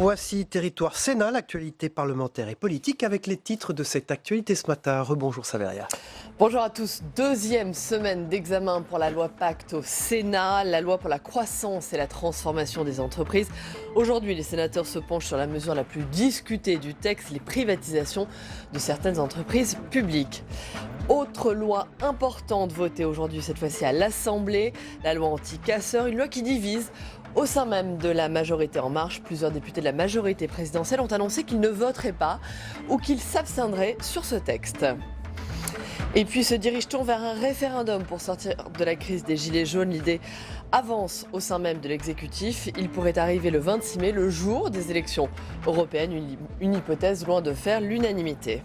Voici Territoire Sénat, l'actualité parlementaire et politique avec les titres de cette actualité ce matin. Rebonjour Saveria. Bonjour à tous. Deuxième semaine d'examen pour la loi Pacte au Sénat, la loi pour la croissance et la transformation des entreprises. Aujourd'hui, les sénateurs se penchent sur la mesure la plus discutée du texte, les privatisations de certaines entreprises publiques. Autre loi importante votée aujourd'hui, cette fois-ci à l'Assemblée, la loi anti-casseurs, une loi qui divise. Au sein même de la majorité En Marche, plusieurs députés de la majorité présidentielle ont annoncé qu'ils ne voteraient pas ou qu'ils s'abstiendraient sur ce texte. Et puis se dirige-t-on vers un référendum pour sortir de la crise des Gilets jaunes? L'idée avance au sein même de l'exécutif. Il pourrait arriver le 26 mai, le jour des élections européennes, une hypothèse loin de faire l'unanimité.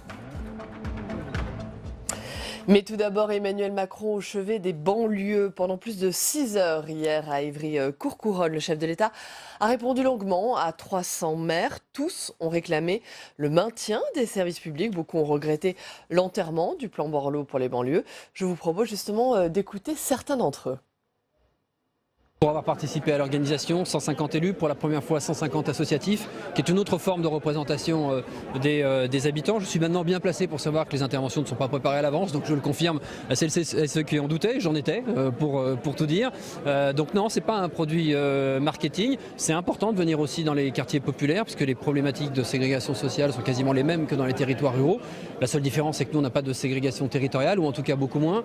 Mais tout d'abord, Emmanuel Macron au chevet des banlieues pendant plus de 6 heures hier à Évry-Courcouronnes. Le chef de l'État a répondu longuement à 300 maires. Tous ont réclamé le maintien des services publics. Beaucoup ont regretté l'enterrement du plan Borloo pour les banlieues. Je vous propose justement d'écouter certains d'entre eux. Pour avoir participé à l'organisation, 150 élus, pour la première fois 150 associatifs, qui est une autre forme de représentation des habitants. Je suis maintenant bien placé pour savoir que les interventions ne sont pas préparées à l'avance, donc je le confirme à celles et ceux qui en doutaient, j'en étais, pour tout dire. Donc non, c'est pas un produit marketing, c'est important de venir aussi dans les quartiers populaires, puisque les problématiques de ségrégation sociale sont quasiment les mêmes que dans les territoires ruraux. La seule différence, c'est que nous, on n'a pas de ségrégation territoriale, ou en tout cas beaucoup moins.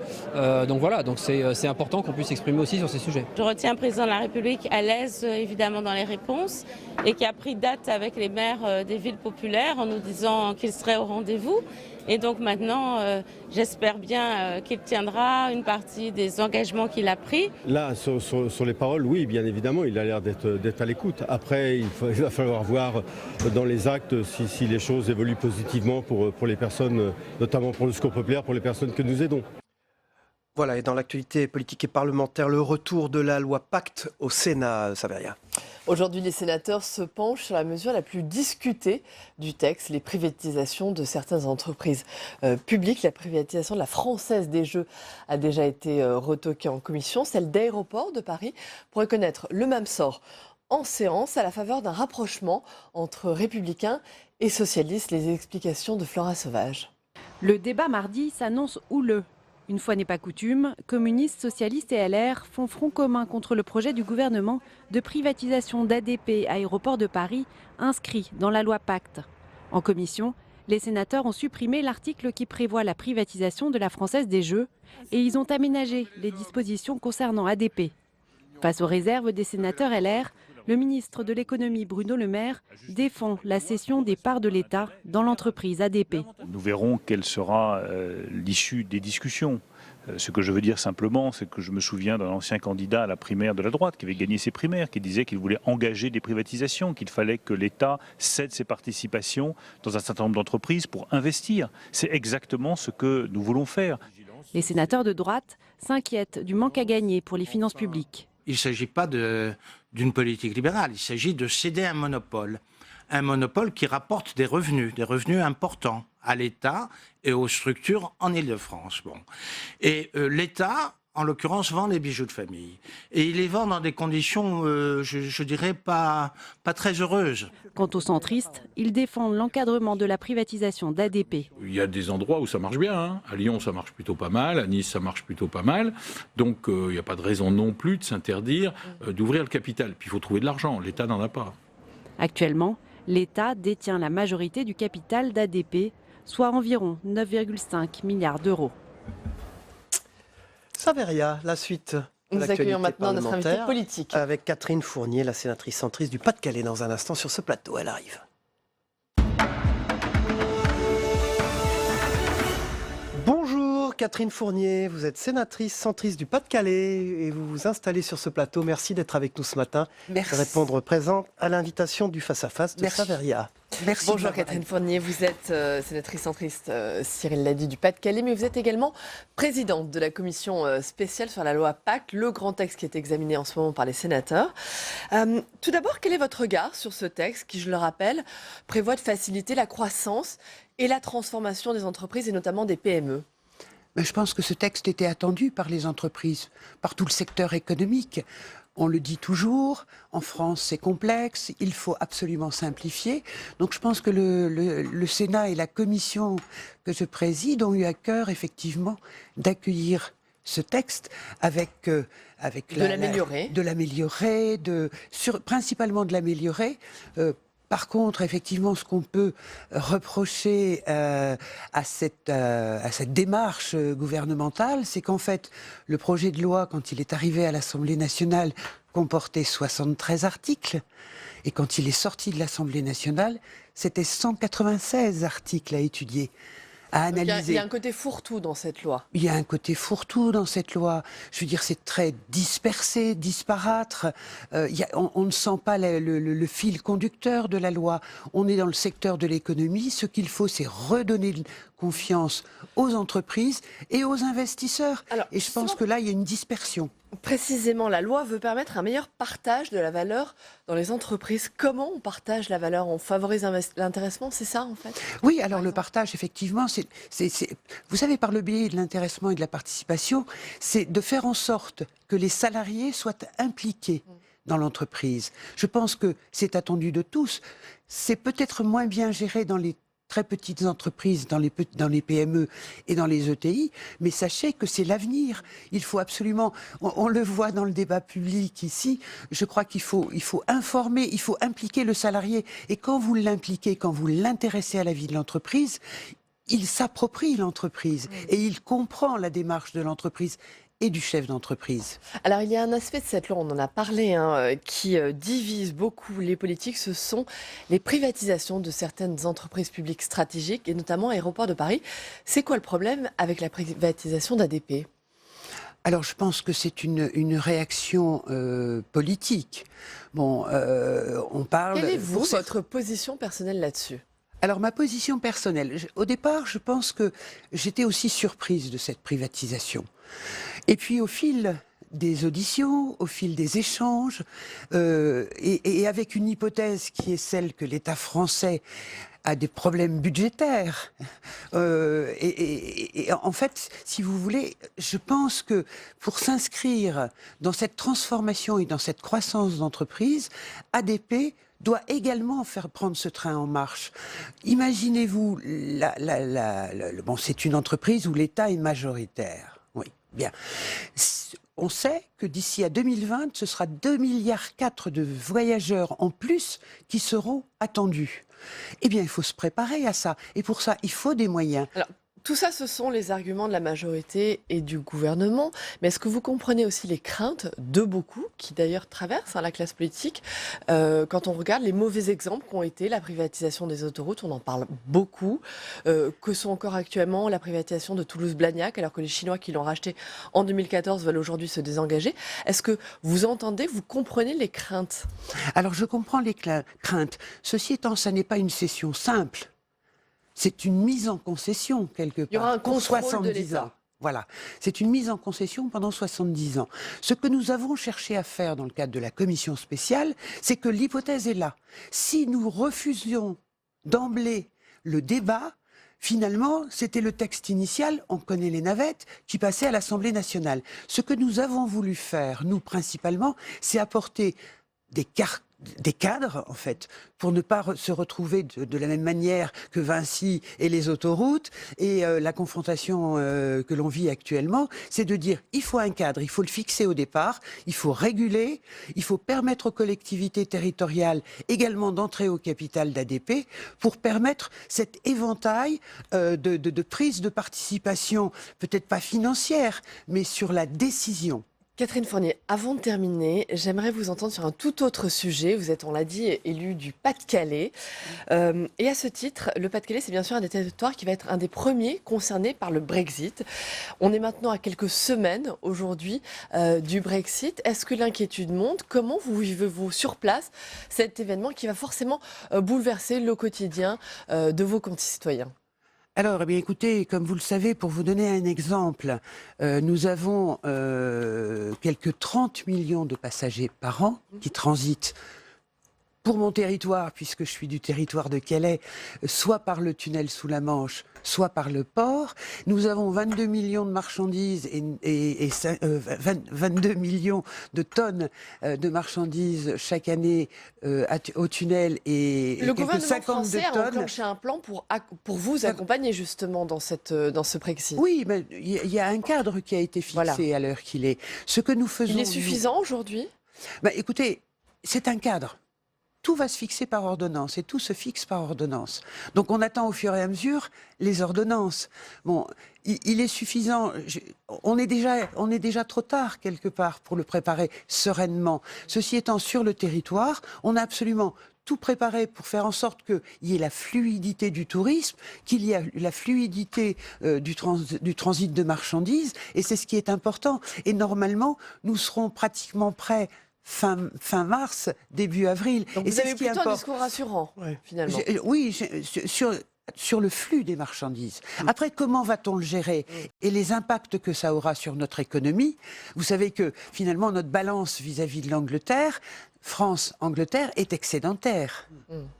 Donc voilà, donc c'est important qu'on puisse s'exprimer aussi sur ces sujets. Je retiens le président de la République à l'aise évidemment dans les réponses et qui a pris date avec les maires des villes populaires en nous disant qu'il serait au rendez-vous. Et donc maintenant, j'espère bien qu'il tiendra une partie des engagements qu'il a pris. Là, sur les paroles, oui, bien évidemment, il a l'air d'être à l'écoute. Après, il va falloir voir dans les actes si les choses évoluent positivement pour les personnes, notamment pour le Secours populaire, pour les personnes que nous aidons. Voilà, et dans l'actualité politique et parlementaire, le retour de la loi Pacte au Sénat, Saveria. Aujourd'hui, les sénateurs se penchent sur la mesure la plus discutée du texte, les privatisations de certaines entreprises publiques. La privatisation de la Française des Jeux a déjà été retoquée en commission. Celle d'Aéroports de Paris pourrait connaître le même sort en séance à la faveur d'un rapprochement entre républicains et socialistes. Les explications de Flora Sauvage. Le débat mardi s'annonce houleux. Une fois n'est pas coutume, communistes, socialistes et LR font front commun contre le projet du gouvernement de privatisation d'ADP Aéroports de Paris, inscrit dans la loi Pacte. En commission, les sénateurs ont supprimé l'article qui prévoit la privatisation de la Française des Jeux et ils ont aménagé les dispositions concernant ADP. Face aux réserves des sénateurs LR, le ministre de l'économie Bruno Le Maire défend la cession des parts de l'État dans l'entreprise ADP. Nous verrons quelle sera l'issue des discussions. Ce que je veux dire simplement, c'est que je me souviens d'un ancien candidat à la primaire de la droite qui avait gagné ses primaires, qui disait qu'il voulait engager des privatisations, qu'il fallait que l'État cède ses participations dans un certain nombre d'entreprises pour investir. C'est exactement ce que nous voulons faire. Les sénateurs de droite s'inquiètent du manque à gagner pour les finances publiques. Il ne s'agit pas d'une politique libérale, il s'agit de céder un monopole qui rapporte des revenus importants à l'État et aux structures en Île-de-France. Bon. Et l'État, en l'occurrence, vend les bijoux de famille. Et il les vend dans des conditions, je dirais, pas très heureuses. Quant aux centristes, ils défendent l'encadrement de la privatisation d'ADP. Il y a des endroits où ça marche bien. Hein. À Lyon, ça marche plutôt pas mal. À Nice, ça marche plutôt pas mal. Donc, il n'y a pas de raison non plus de s'interdire d'ouvrir le capital. Puis, il faut trouver de l'argent. L'État n'en a pas. Actuellement, l'État détient la majorité du capital d'ADP, soit environ 9,5 milliards d'euros. Saveria, la suite. Nous accueillons maintenant notre invité politique. Avec Catherine Fournier, la sénatrice centriste du Pas-de-Calais, dans un instant sur ce plateau. Elle arrive. Bonjour Catherine Fournier, vous êtes sénatrice centriste du Pas-de-Calais et vous vous installez sur ce plateau. Merci d'être avec nous ce matin. Merci. Répondre présent à l'invitation du face-à-face de Saveria. Merci. Bonjour Catherine Fournier, vous êtes sénatrice centriste, Cyril l'a dit, du Pas-de-Calais, mais vous êtes également présidente de la commission spéciale sur la loi Pacte, le grand texte qui est examiné en ce moment par les sénateurs. Tout d'abord, quel est votre regard sur ce texte qui, je le rappelle, prévoit de faciliter la croissance et la transformation des entreprises et notamment des PME? Mais je pense que ce texte était attendu par les entreprises, par tout le secteur économique. On le dit toujours, en France c'est complexe, il faut absolument simplifier. Donc je pense que le Sénat et la commission que je préside ont eu à cœur effectivement d'accueillir ce texte avec principalement de l'améliorer. Par contre, effectivement, ce qu'on peut reprocher à cette démarche gouvernementale, c'est qu'en fait, le projet de loi, quand il est arrivé à l'Assemblée nationale, comportait 73 articles. Et quand il est sorti de l'Assemblée nationale, c'était 196 articles à étudier, à analyser. Il y a un côté fourre-tout dans cette loi. Il y a un côté fourre-tout dans cette loi. Je veux dire, c'est très dispersé, disparate. On ne sent pas le fil conducteur de la loi. On est dans le secteur de l'économie. Ce qu'il faut, c'est redonner confiance aux entreprises et aux investisseurs. Alors, et je pense que là, il y a une dispersion. Précisément, la loi veut permettre un meilleur partage de la valeur dans les entreprises. Comment on partage la valeur? On favorise l'intéressement, c'est ça en fait? Oui, alors le partage, effectivement, vous savez, par le biais de l'intéressement et de la participation, c'est de faire en sorte que les salariés soient impliqués dans l'entreprise. Je pense que c'est attendu de tous. C'est peut-être moins bien géré dans les très petites entreprises, dans les PME et dans les ETI, mais sachez que c'est l'avenir. Il faut absolument, on le voit dans le débat public ici, je crois qu'il faut informer, il faut impliquer le salarié. Et quand vous l'impliquez, quand vous l'intéressez à la vie de l'entreprise, il s'approprie l'entreprise et il comprend la démarche de l'entreprise et du chef d'entreprise. Alors il y a un aspect de cette loi, on en a parlé, qui divise beaucoup les politiques, ce sont les privatisations de certaines entreprises publiques stratégiques, et notamment Aéroports de Paris. C'est quoi le problème avec la privatisation d'ADP ? Alors je pense que c'est une réaction politique. Bon, on parle... Quelle est votre position personnelle là-dessus ? Alors ma position personnelle, au départ, je pense que j'étais aussi surprise de cette privatisation. Et puis au fil des auditions, au fil des échanges, et avec une hypothèse qui est celle que l'État français a des problèmes budgétaires. Et en fait, si vous voulez, je pense que pour s'inscrire dans cette transformation et dans cette croissance d'entreprise, ADP doit également faire prendre ce train en marche. Imaginez-vous, bon, c'est une entreprise où l'État est majoritaire. Oui, bien. On sait que d'ici à 2020, ce sera 2,4 milliards de voyageurs en plus qui seront attendus. Eh bien, il faut se préparer à ça. Et pour ça, il faut des moyens. Alors, tout ça, ce sont les arguments de la majorité et du gouvernement. Mais est-ce que vous comprenez aussi les craintes de beaucoup, qui d'ailleurs traversent la classe politique, quand on regarde les mauvais exemples qu'ont été la privatisation des autoroutes, on en parle beaucoup, que sont encore actuellement la privatisation de Toulouse-Blagnac, alors que les Chinois qui l'ont racheté en 2014 veulent aujourd'hui se désengager. Est-ce que vous entendez, vous comprenez les craintes ? Alors je comprends les craintes. Ceci étant, ça n'est pas une cession simple. C'est une mise en concession, quelque part. Il y aura un contrôle de ans. l'État. Voilà. C'est une mise en concession pendant 70 ans. Ce que nous avons cherché à faire dans le cadre de la commission spéciale, c'est que l'hypothèse est là. Si nous refusions d'emblée le débat, finalement, c'était le texte initial, on connaît les navettes, qui passait à l'Assemblée nationale. Ce que nous avons voulu faire, nous principalement, c'est apporter des cadres, en fait, pour ne pas se retrouver de la même manière que Vinci et les autoroutes et la confrontation que l'on vit actuellement, c'est de dire il faut un cadre, il faut le fixer au départ, il faut réguler, il faut permettre aux collectivités territoriales également d'entrer au capital d'ADP pour permettre cet éventail de prise de participation, peut-être pas financière, mais sur la décision. Catherine Fournier, avant de terminer, j'aimerais vous entendre sur un tout autre sujet. Vous êtes, on l'a dit, élu du Pas-de-Calais. Et à ce titre, le Pas-de-Calais, c'est bien sûr un des territoires qui va être un des premiers concernés par le Brexit. On est maintenant à quelques semaines aujourd'hui du Brexit. Est-ce que l'inquiétude monte ? Comment vous vivez-vous sur place cet événement qui va forcément bouleverser le quotidien de vos concitoyens ? Alors, eh bien, écoutez, comme vous le savez, pour vous donner un exemple, nous avons quelques 30 millions de passagers par an qui transitent pour mon territoire, puisque je suis du territoire de Calais, soit par le tunnel sous la Manche, soit par le port. Nous avons 22 millions de marchandises et 22 millions de tonnes de marchandises chaque année au tunnel et le quelques gouvernement 52 français a tonnes. enclenché un plan pour vous accompagner justement dans ce Brexit. Oui, mais il y a un cadre qui a été fixé à l'heure qu'il est. Ce que nous faisons... Il est suffisant aujourd'hui ? Écoutez, c'est un cadre. Tout va se fixer par ordonnance et tout se fixe par ordonnance. Donc on attend au fur et à mesure les ordonnances. Bon, il est suffisant. On est déjà trop tard quelque part pour le préparer sereinement. Ceci étant, sur le territoire, on a absolument tout préparé pour faire en sorte qu'il y ait la fluidité du tourisme, qu'il y ait la fluidité du transit de marchandises, et c'est ce qui est important. Et normalement, nous serons pratiquement prêts fin mars, début avril. Donc vous avez plutôt un discours rassurant, finalement. Oui, sur le flux des marchandises. Après, comment va-t-on le gérer et les impacts que ça aura sur notre économie? Vous savez que finalement, notre balance vis-à-vis de l'Angleterre, France-Angleterre, est excédentaire.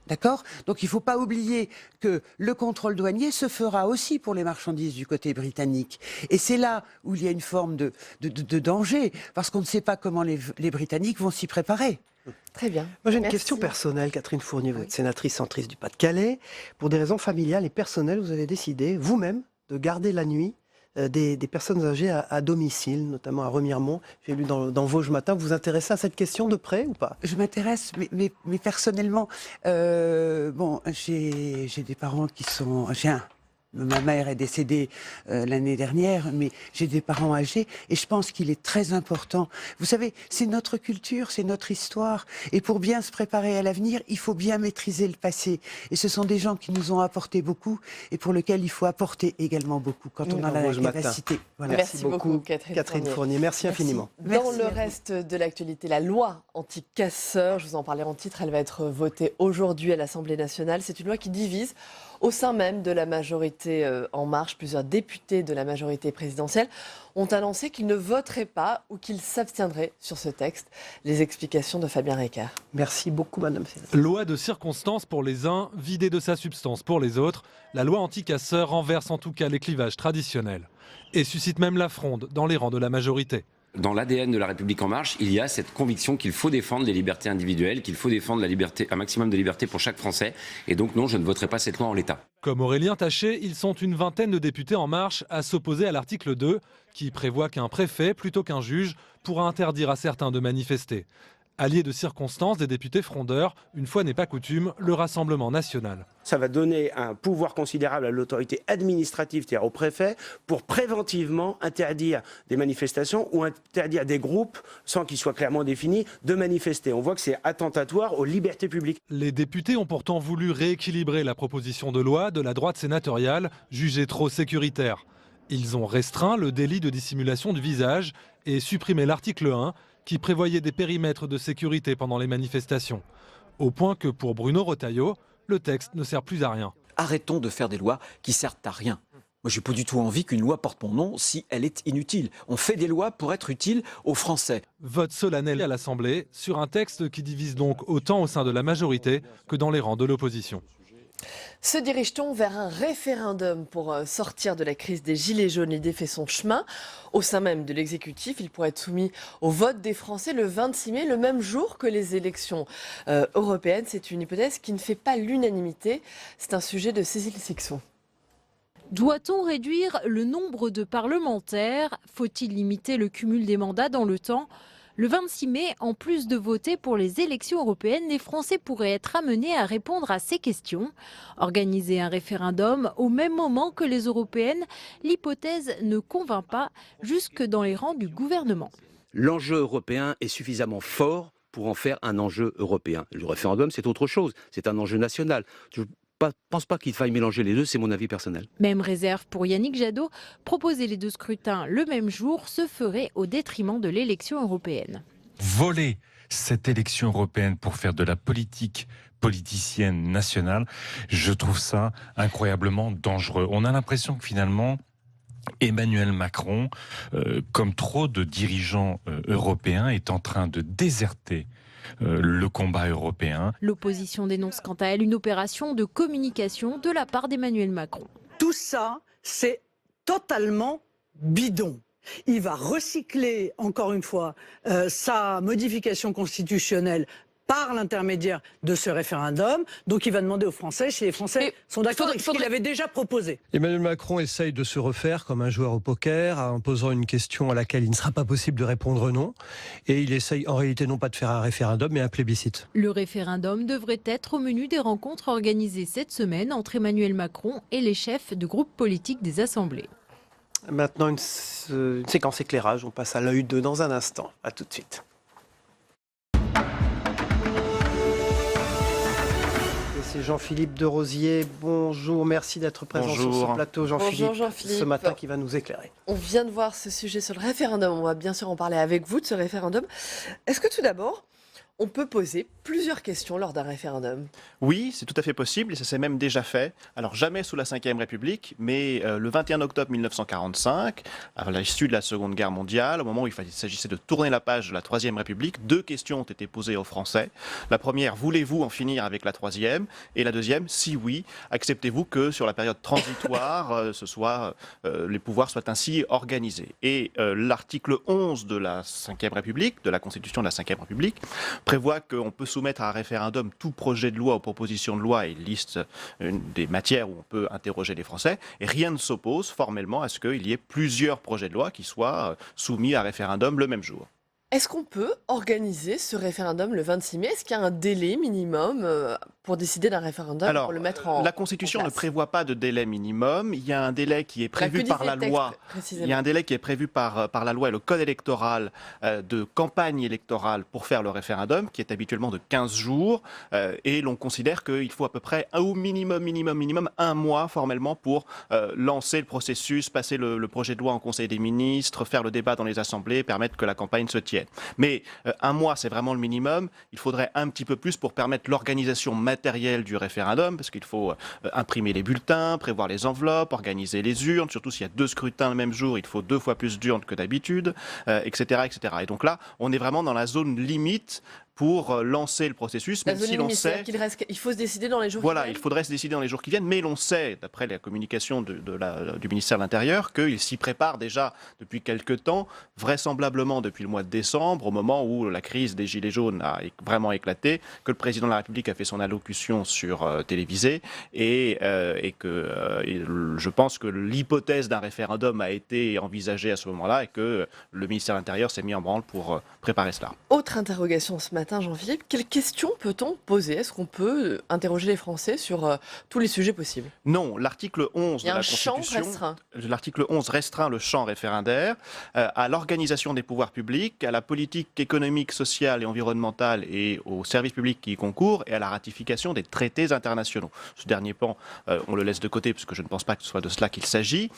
D'accord? Donc il ne faut pas oublier que le contrôle douanier se fera aussi pour les marchandises du côté britannique. Et c'est là où il y a une forme de danger, parce qu'on ne sait pas comment les Britanniques vont s'y préparer. Très bien. Moi j'ai une question personnelle, Catherine Fournier, vous êtes sénatrice centriste du Pas-de-Calais. Pour des raisons familiales et personnelles, vous avez décidé, vous-même, de garder la nuit des personnes âgées à domicile, notamment à Remiremont. J'ai lu dans Vosges matin. Vous vous intéressez à cette question de près ou pas? Je m'intéresse, mais personnellement, j'ai des parents qui sont... Ma mère est décédée l'année dernière, mais j'ai des parents âgés et je pense qu'il est très important. Vous savez, c'est notre culture, c'est notre histoire. Et pour bien se préparer à l'avenir, il faut bien maîtriser le passé. Et ce sont des gens qui nous ont apporté beaucoup et pour lesquels il faut apporter également beaucoup quand on a la capacité. Voilà. Merci beaucoup, Catherine Fournier. Merci infiniment. Dans le reste de l'actualité, la loi anti-casseurs, je vous en parlais en titre, elle va être votée aujourd'hui à l'Assemblée nationale. C'est une loi qui divise au sein même de la majorité En Marche. Plusieurs députés de la majorité présidentielle ont annoncé qu'ils ne voteraient pas ou qu'ils s'abstiendraient sur ce texte. Les explications de Fabien Recart. Merci beaucoup, Madame Sénatrice. Loi de circonstance pour les uns, vidée de sa substance pour les autres. La loi anti-casseurs renverse en tout cas les clivages traditionnels et suscite même la fronde dans les rangs de la majorité. Dans l'ADN de La République En Marche, il y a cette conviction qu'il faut défendre les libertés individuelles, qu'il faut défendre un maximum de liberté pour chaque Français. Et donc non, je ne voterai pas cette loi en l'état. Comme Aurélien Taché, ils sont une vingtaine de députés En Marche à s'opposer à l'article 2, qui prévoit qu'un préfet, plutôt qu'un juge, pourra interdire à certains de manifester. Allié de circonstance des députés frondeurs, une fois n'est pas coutume, le Rassemblement national. Ça va donner un pouvoir considérable à l'autorité administrative, c'est-à-dire au préfet, pour préventivement interdire des manifestations ou interdire des groupes, sans qu'ils soient clairement définis, de manifester. On voit que c'est attentatoire aux libertés publiques. Les députés ont pourtant voulu rééquilibrer la proposition de loi de la droite sénatoriale, jugée trop sécuritaire. Ils ont restreint le délit de dissimulation du visage et supprimé l'article 1, qui prévoyait des périmètres de sécurité pendant les manifestations. Au point que pour Bruno Retailleau, le texte ne sert plus à rien. Arrêtons de faire des lois qui servent à rien. Moi, je n'ai pas du tout envie qu'une loi porte mon nom si elle est inutile. On fait des lois pour être utiles aux Français. Vote solennel à l'Assemblée sur un texte qui divise donc autant au sein de la majorité que dans les rangs de l'opposition. Se dirige-t-on vers un référendum pour sortir de la crise des Gilets jaunes? L'idée fait son chemin. Au sein même de l'exécutif, il pourrait être soumis au vote des Français le 26 mai, le même jour que les élections européennes. C'est une hypothèse qui ne fait pas l'unanimité. C'est un sujet de Cécile Sixon. Doit-on réduire le nombre de parlementaires? Faut-il limiter le cumul des mandats dans le temps? Le 26 mai, en plus de voter pour les élections européennes, les Français pourraient être amenés à répondre à ces questions. Organiser un référendum au même moment que les européennes, l'hypothèse ne convainc pas jusque dans les rangs du gouvernement. L'enjeu européen est suffisamment fort pour en faire un enjeu européen. Le référendum, c'est autre chose, c'est un enjeu national. Je ne pense pas qu'il faille mélanger les deux, c'est mon avis personnel. Même réserve pour Yannick Jadot, proposer les deux scrutins le même jour se ferait au détriment de l'élection européenne. Voler cette élection européenne pour faire de la politique politicienne nationale, je trouve ça incroyablement dangereux. On a l'impression que finalement, Emmanuel Macron, comme trop de dirigeants européens, est en train de déserter le combat européen. L'opposition dénonce quant à elle une opération de communication de la part d'Emmanuel Macron. Tout ça, c'est totalement bidon. Il va recycler, encore une fois, sa modification constitutionnelle par l'intermédiaire de ce référendum. Donc il va demander aux Français si les Français sont d'accord avec ce qu'il avait déjà proposé. Emmanuel Macron essaye de se refaire comme un joueur au poker en posant une question à laquelle il ne sera pas possible de répondre non. Et il essaye en réalité non pas de faire un référendum mais un plébiscite. Le référendum devrait être au menu des rencontres organisées cette semaine entre Emmanuel Macron et les chefs de groupes politiques des assemblées. Maintenant, une séquence éclairage. On passe à l'œil 2 dans un instant. À tout de suite. C'est Jean-Philippe Derosier. Bonjour, merci d'être présent sur ce plateau. Bonjour Jean-Philippe. Ce matin qui va nous éclairer. On vient de voir ce sujet sur le référendum. On va bien sûr en parler avec vous de ce référendum. Est-ce que tout d'abord, on peut poser plusieurs questions lors d'un référendum? Oui, c'est tout à fait possible et ça s'est même déjà fait. Alors jamais sous la Ve République, mais le 21 octobre 1945, à l'issue de la Seconde Guerre mondiale, au moment où il s'agissait de tourner la page de la Troisième République, 2 questions ont été posées aux Français. La première, voulez-vous en finir avec la Troisième? Et la deuxième, si oui, acceptez-vous que sur la période transitoire, les pouvoirs soient ainsi organisés? Et l'article 11 de la Ve République, de la Constitution de la Ve République, prévoit qu'on peut soumettre à un référendum tout projet de loi ou proposition de loi et liste des matières où on peut interroger les Français. Et rien ne s'oppose formellement à ce qu'il y ait plusieurs projets de loi qui soient soumis à référendum le même jour. Est-ce qu'on peut organiser ce référendum le 26 mai? Est-ce qu'il y a un délai minimum pour décider d'un référendum, Alors, pour le mettre en la Constitution ne prévoit pas de délai minimum. Il y a un délai qui est prévu par la loi. Il y a un délai qui est prévu par la loi et le code électoral de campagne électorale pour faire le référendum, qui est habituellement de 15 jours. Et l'on considère qu'il faut à peu près au minimum 1 mois formellement pour lancer le processus, passer le projet de loi en Conseil des ministres, faire le débat dans les assemblées, permettre que la campagne se tienne. Mais 1 mois, c'est vraiment le minimum. Il faudrait un petit peu plus pour permettre l'organisation matérielle du référendum, parce qu'il faut imprimer les bulletins, prévoir les enveloppes, organiser les urnes, surtout s'il y a 2 scrutins le même jour, il faut 2 fois plus d'urnes que d'habitude, etc., etc. Et donc là, on est vraiment dans la zone limite pour lancer le processus, même si l'on sait qu'il faut se décider dans les jours voilà, qui viennent. Il faudrait se décider dans les jours qui viennent, mais l'on sait, d'après la communication du ministère de l'Intérieur, qu'il s'y prépare déjà depuis quelques temps, vraisemblablement depuis le mois de décembre, au moment où la crise des Gilets jaunes a vraiment éclaté, que le président de la République a fait son allocution sur télévisée, et je pense que l'hypothèse d'un référendum a été envisagée à ce moment-là, et que le ministère de l'Intérieur s'est mis en branle pour préparer cela. Autre interrogation ce matin, Jean-Philippe, quelles questions peut-on poser? Est-ce qu'on peut interroger les Français sur tous les sujets possibles? Non, l'article 11 de la Constitution, l'article 11 restreint le champ référendaire à l'organisation des pouvoirs publics, à la politique économique, sociale et environnementale et aux services publics qui y concourent et à la ratification des traités internationaux. Ce dernier pan, on le laisse de côté parce que je ne pense pas que ce soit de cela qu'il s'agit.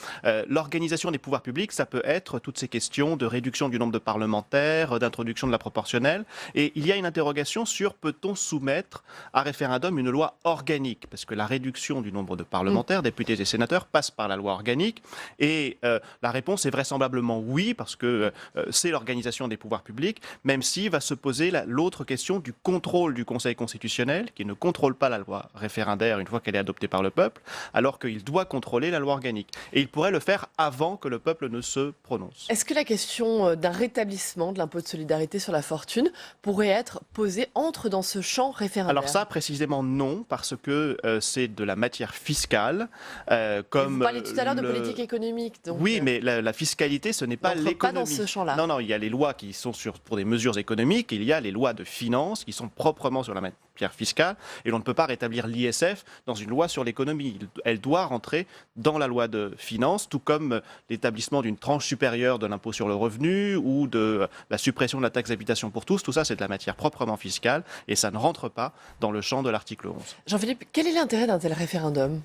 L'organisation des pouvoirs publics, ça peut être toutes ces questions de réduction du nombre de parlementaires, d'introduction de la proportionnelle. Et il y a une interrogation sur peut-on soumettre à référendum une loi organique? Parce que la réduction du nombre de parlementaires, députés et sénateurs, passe par la loi organique. Et la réponse est vraisemblablement oui, parce que c'est l'organisation des pouvoirs publics, même si va se poser l'autre question du contrôle du Conseil constitutionnel, qui ne contrôle pas la loi référendaire une fois qu'elle est adoptée par le peuple, alors qu'il doit contrôler la loi organique. Et il pourrait le faire avant que le peuple ne se prononce. Est-ce que la question d'un rétablissement de l'impôt de solidarité sur la fortune pourrait être posée, entre dans ce champ référendaire? Alors ça, précisément non, parce que c'est de la matière fiscale. Vous parliez tout à l'heure de politique économique. Donc, oui, mais la fiscalité, ce n'est pas l'économie. Pas dans ce champ-là. Non, il y a les lois qui sont pour des mesures économiques, et il y a les lois de finances qui sont proprement sur la matière fiscale, et l'on ne peut pas rétablir l'ISF dans une loi sur l'économie. Elle doit rentrer dans la loi de finances, tout comme l'établissement d'une tranche supérieure de l'impôt sur le revenu ou de la suppression de la taxe d'habitation pour tous. Tout ça, c'est de la matière proprement fiscale, et ça ne rentre pas dans le champ de l'article 11. Jean-Philippe, quel est l'intérêt d'un tel référendum?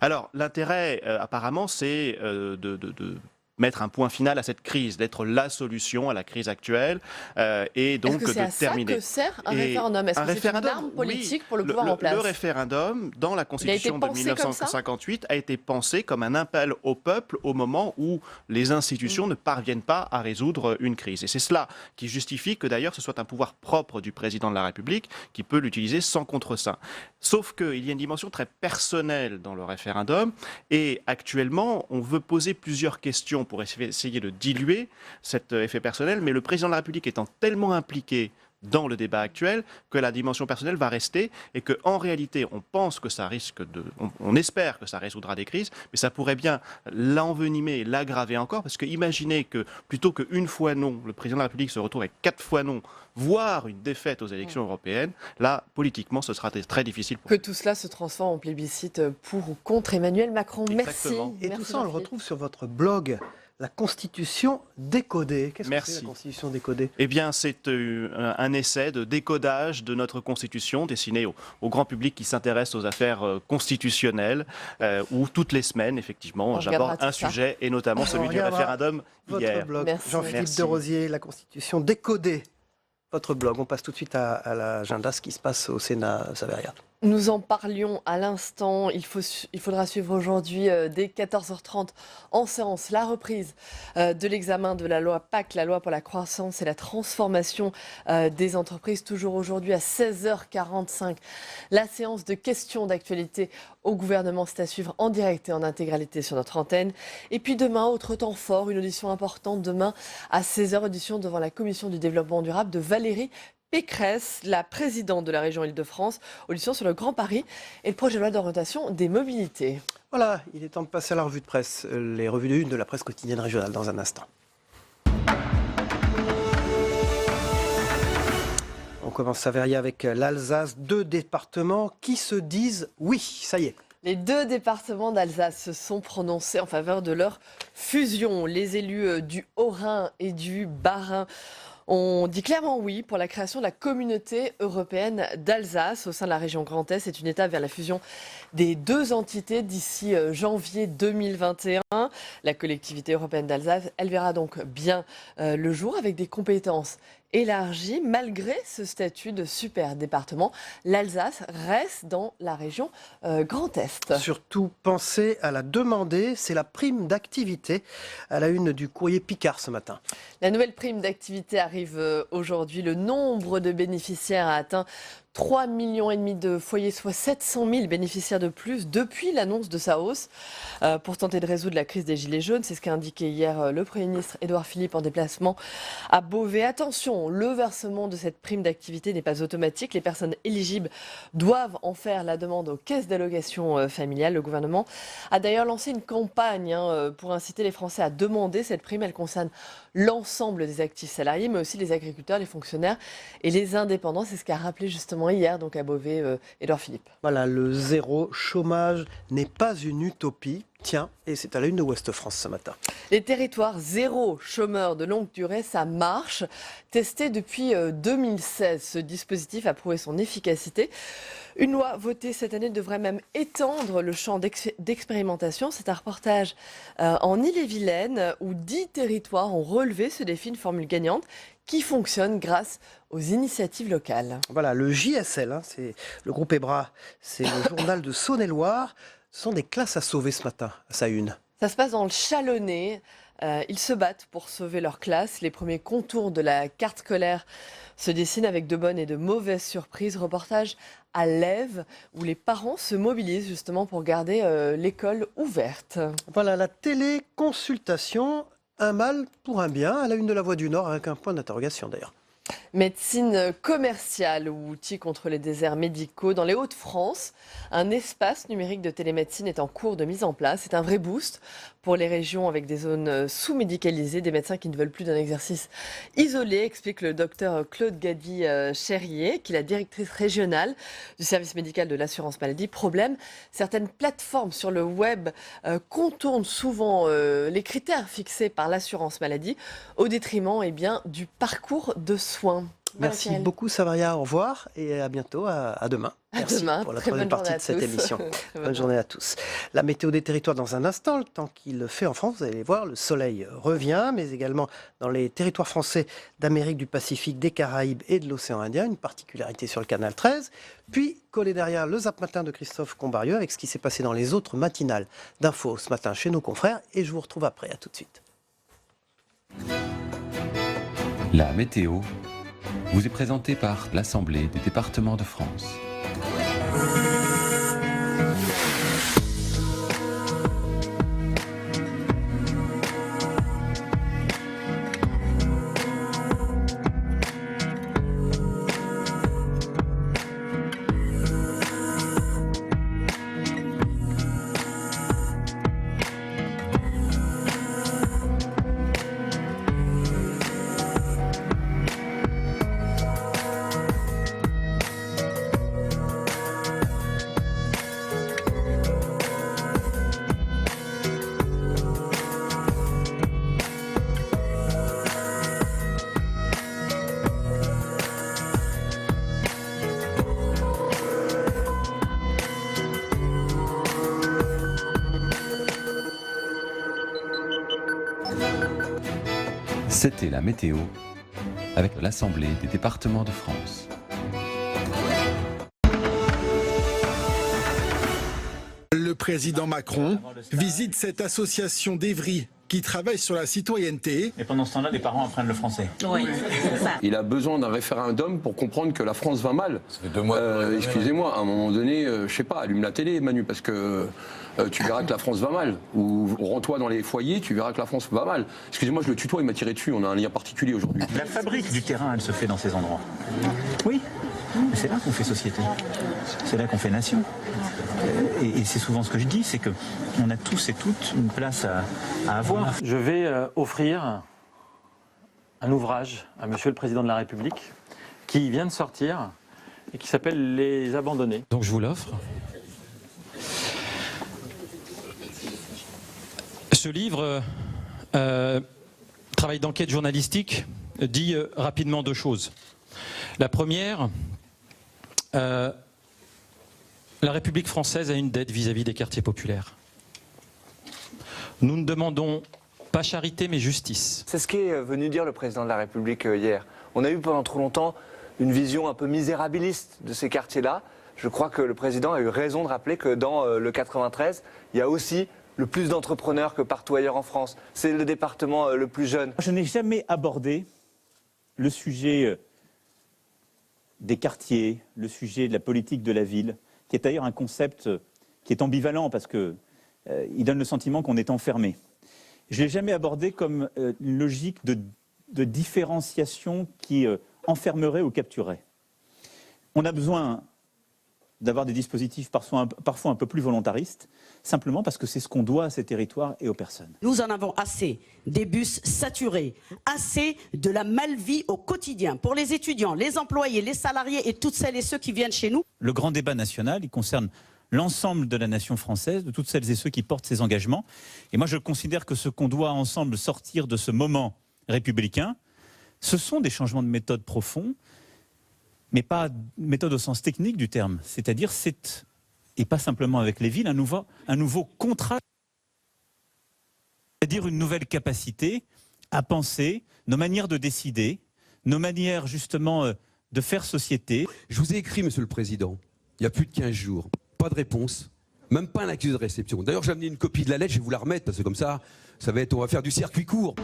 Alors, l'intérêt, apparemment, c'est de mettre un point final à cette crise, d'être la solution à la crise actuelle et donc Est-ce que c'est à terminer. Ça que sert un référendum? Est-ce que c'est une arme politique pour le pouvoir en place? Le référendum, dans la Constitution de 1958, a été pensé comme un appel au peuple au moment où les institutions ne parviennent pas à résoudre une crise. Et c'est cela qui justifie que d'ailleurs ce soit un pouvoir propre du président de la République qui peut l'utiliser sans contre-seing. Sauf qu'il y a une dimension très personnelle dans le référendum et actuellement on veut poser plusieurs questions pour essayer de diluer cet effet personnel, mais le président de la République étant tellement impliqué dans le débat actuel que la dimension personnelle va rester et qu'en réalité on pense que ça risque on espère que ça résoudra des crises, mais ça pourrait bien l'envenimer et l'aggraver encore, parce que imaginez que plutôt qu'une fois non, le président de la République se retrouve avec 4 fois non, voire une défaite aux élections européennes, là politiquement ce sera très difficile. Que tout cela se transforme en plébiscite pour ou contre Emmanuel Macron. Exactement. Merci. Et tout ça on le retrouve sur votre blog. La Constitution décodée. Qu'est-ce que c'est la Constitution décodée? Eh bien, c'est un essai de décodage de notre Constitution destiné au grand public qui s'intéresse aux affaires constitutionnelles, où toutes les semaines, effectivement, j'aborde un sujet, et notamment celui du référendum hier. Votre blog, Jean-Philippe Desrosiers, la Constitution décodée. Votre blog. On passe tout de suite à l'agenda, ce qui se passe au Sénat, Saveria. Nous en parlions à l'instant. Il faudra suivre aujourd'hui dès 14h30 en séance la reprise de l'examen de la loi PAC, la loi pour la croissance et la transformation des entreprises. Toujours aujourd'hui à 16h45. La séance de questions d'actualité au gouvernement, c'est à suivre en direct et en intégralité sur notre antenne. Et puis demain, autre temps fort, une audition importante demain à 16h, audition devant la Commission du développement durable de Valérie Pécresse, la présidente de la région Île-de-France, audition sur le Grand Paris et le projet de loi d'orientation des mobilités. Voilà, il est temps de passer à la revue de presse, les revues de une de la presse quotidienne régionale dans un instant. On commence Saveria avec l'Alsace, 2 départements qui se disent oui, ça y est. Les 2 départements d'Alsace se sont prononcés en faveur de leur fusion. Les élus du Haut-Rhin et du Bas-Rhin on dit clairement oui pour la création de la communauté européenne d'Alsace au sein de la région Grand Est. C'est une étape vers la fusion des 2 entités d'ici janvier 2021. La collectivité européenne d'Alsace, elle verra donc bien le jour avec des compétences élargie. Malgré ce statut de super département, l'Alsace reste dans la région Grand Est. Surtout, pensez à la demander, c'est la prime d'activité à la une du courrier Picard ce matin. La nouvelle prime d'activité arrive aujourd'hui. Le nombre de bénéficiaires a atteint 3,5 millions de foyers, soit 700 000 bénéficiaires de plus depuis l'annonce de sa hausse. Pour tenter de résoudre la crise des Gilets jaunes, c'est ce qu'a indiqué hier le Premier ministre Édouard Philippe en déplacement à Beauvais. Attention, le versement de cette prime d'activité n'est pas automatique. Les personnes éligibles doivent en faire la demande aux caisses d'allocation familiale. Le gouvernement a d'ailleurs lancé une campagne pour inciter les Français à demander cette prime. Elle concerne l'ensemble des actifs salariés, mais aussi les agriculteurs, les fonctionnaires et les indépendants. C'est ce qu'a rappelé justement hier donc à Beauvais Édouard Philippe. Voilà, le zéro chômage n'est pas une utopie. Tiens, et c'est à la une de Ouest France ce matin. Les territoires zéro chômeur de longue durée, ça marche. Testé depuis 2016, ce dispositif a prouvé son efficacité. Une loi votée cette année devrait même étendre le champ d'expérimentation. C'est un reportage en Ille-et-Vilaine où 10 territoires ont relevé ce défi, une formule gagnante qui fonctionne grâce aux initiatives locales. Voilà, le JSL, c'est le groupe EBRA, c'est le journal de Saône-et-Loire. Ce sont des classes à sauver ce matin, à sa une. Ça se passe dans le Chalonnais. Ils se battent pour sauver leur classe. Les premiers contours de la carte scolaire se dessinent avec de bonnes et de mauvaises surprises. Reportage à Lèves, où les parents se mobilisent justement pour garder l'école ouverte. Voilà, la téléconsultation, un mal pour un bien, à la une de la Voix du Nord, avec un point d'interrogation d'ailleurs. Médecine commerciale ou outil contre les déserts médicaux. Dans les Hauts-de-France, un espace numérique de télémédecine est en cours de mise en place. C'est un vrai boost pour les régions avec des zones sous-médicalisées, des médecins qui ne veulent plus d'un exercice isolé, explique le docteur Claude Gady-Cherrier, qui est la directrice régionale du service médical de l'assurance maladie. Problème, certaines plateformes sur le web contournent souvent les critères fixés par l'assurance maladie au détriment du parcours de soins. Merci beaucoup Savaria, au revoir et à bientôt, à demain. Merci pour la troisième partie de cette émission. Bonne journée à tous. La météo des territoires dans un instant, le temps qu'il fait en France, vous allez voir, le soleil revient, mais également dans les territoires français d'Amérique du Pacifique, des Caraïbes et de l'océan Indien, une particularité sur le canal 13. Puis, collé derrière le Zap Matin de Christophe Combarieux avec ce qui s'est passé dans les autres matinales d'infos ce matin chez nos confrères. Et je vous retrouve après, à tout de suite. La météo vous est présentée par l'Assemblée des départements de France. C'était la météo avec l'Assemblée des départements de France. Le président Macron visite cette association d'Evry qui travaille sur la citoyenneté. Et pendant ce temps-là, les parents apprennent le français. Oui, c'est ça. Il a besoin d'un référendum pour comprendre que la France va mal. Ça fait 2 mois. Excusez-moi, à un moment donné, je sais pas, allume la télé, Manu, parce que tu verras que la France va mal. Ou rends-toi dans les foyers, tu verras que la France va mal. Excusez-moi, je le tutoie, il m'a tiré dessus, on a un lien particulier aujourd'hui. La fabrique du terrain, elle se fait dans ces endroits. Oui, mais c'est là qu'on fait société. C'est là qu'on fait nation. Et c'est souvent ce que je dis, c'est qu'on a tous et toutes une place à avoir. Je vais offrir un ouvrage à Monsieur le Président de la République qui vient de sortir et qui s'appelle Les Abandonnés. Donc je vous l'offre. Ce livre, travail d'enquête journalistique, dit rapidement 2 choses. La première, la République française a une dette vis-à-vis des quartiers populaires. Nous ne demandons pas charité mais justice. C'est ce qu'est venu dire le président de la République hier. On a eu pendant trop longtemps une vision un peu misérabiliste de ces quartiers-là. Je crois que le président a eu raison de rappeler que dans le 93, il y a aussi le plus d'entrepreneurs que partout ailleurs en France. C'est le département le plus jeune. Je n'ai jamais abordé le sujet des quartiers, le sujet de la politique de la ville, qui est d'ailleurs un concept qui est ambivalent parce qu'il donne le sentiment qu'on est enfermé. Je ne l'ai jamais abordé comme une logique de différenciation qui enfermerait ou capturerait. On a besoin d'avoir des dispositifs parfois un peu plus volontaristes, simplement parce que c'est ce qu'on doit à ces territoires et aux personnes. Nous en avons assez des bus saturés, assez de la malvie au quotidien pour les étudiants, les employés, les salariés et toutes celles et ceux qui viennent chez nous. Le grand débat national, il concerne l'ensemble de la nation française, de toutes celles et ceux qui portent ces engagements. Et moi, je considère que ce qu'on doit ensemble sortir de ce moment républicain, ce sont des changements de méthode profonds, mais pas méthode au sens technique du terme. C'est-à-dire, et pas simplement avec les villes, un nouveau contrat, c'est-à-dire une nouvelle capacité à penser nos manières de décider, nos manières justement de faire société. Je vous ai écrit, Monsieur le Président, il y a plus de 15 jours, pas de réponse, même pas un accusé de réception. D'ailleurs, j'ai amené une copie de la lettre, je vais vous la remettre, parce que comme ça on va faire du circuit court.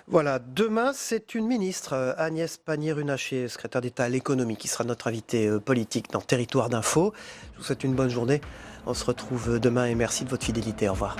Voilà, demain, c'est une ministre, Agnès Pannier-Runacher, secrétaire d'État à l'économie, qui sera notre invitée politique dans Territoire d'Info. Je vous souhaite une bonne journée. On se retrouve demain et merci de votre fidélité. Au revoir.